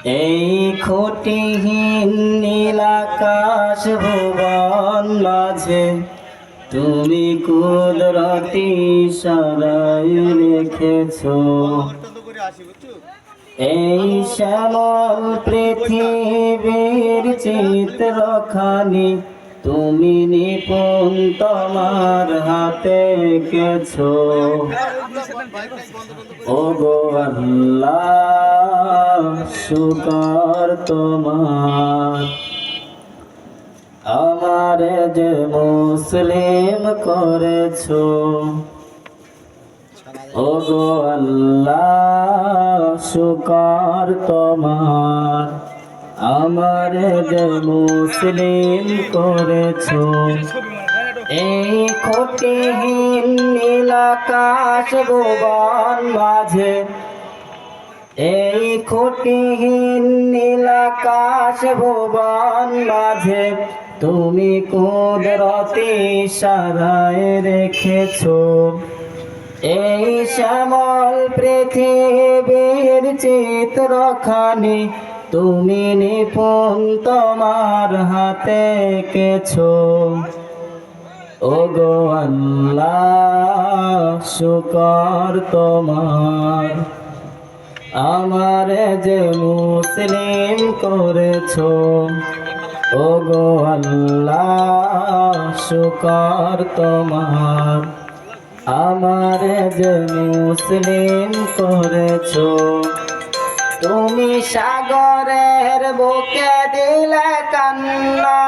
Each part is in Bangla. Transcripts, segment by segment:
এই খুঁটিহীন নীল আকাশ ভুবন মাঝে তুমি কুদরতি ইশারায় রেখেছো। এই শ্যামল পৃথিবীর চিত্রখানি তুমি নিপুণ তোমার হাতে এঁকেছো। ওগো আল্লাহ শুকর তোমার, আমারে যে মুসলিম করেছো। ওগো আল্লাহ শুকর তোমার, আমারে যে মুসলিম করেছো। এই খুঁটিহীন নীল আকাশ ভুবন মাঝে, এই খুঁটিহীন নীল আকাশ ভুবন মাঝে তুমি কুদরতি ইশারায় রেখেছো। এই শ্যামল পৃথিবীর চিত্রখানি তুমি নিপুণ তোমার হাতে এঁকেছো। ওগো আল্লাহ শুকর তোমার, আমারে যে মুসলিম করেছো। ওগো আল্লাহ শুকর তোমার, আমারে যে মুসলিম করেছো। তুমি সাগরের বুকে দিলে কান্না,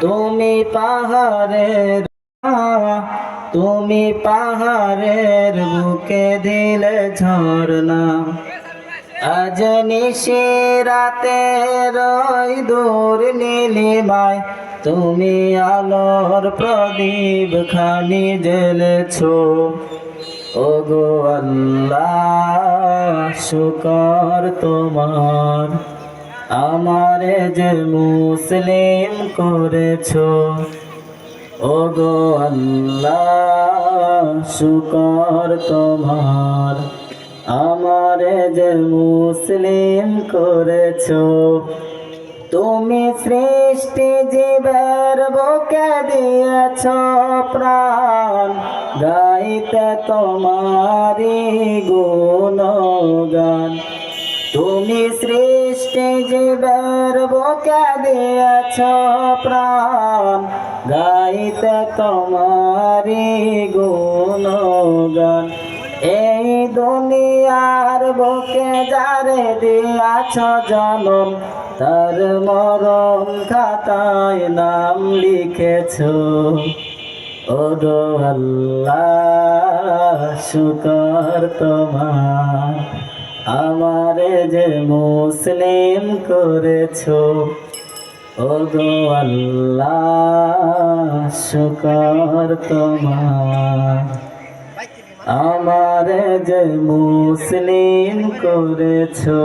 তুমি পাহাড়ের পাহাড়ের বুকে দিলে ঝরনা। আজ নিশি রাতে রই দূর নীলিমায় তুমি আলোর প্রদীপ খানি জ্বেলেছো। ওগো আল্লাহ শুকর তোমার, আমারে যে মুসলিম করেছো। ওগো আল্লাহ শুকর তোমার, আমারে যে মুসলিম করেছো। তুমি সৃষ্টি জীবের বুকে দিয়েছ প্রাণ, গাইতে তোমারি গুণগান। তুমি সৃষ্টি জীবের বুকে দিয়েছ প্রাণ, গাইতে তোমারি গুণগান। এই দুনিয়ার বুকে যারে দিয়াছ জনম, তার মরণ খাতায় নাম লিখেছো। ওগো আল্লাহ শুকর তোমার, আমারে যে মুসলিম করেছো। ওগো আল্লাহ শুকর তোমার, আমারে যে মুসলিম করেছো।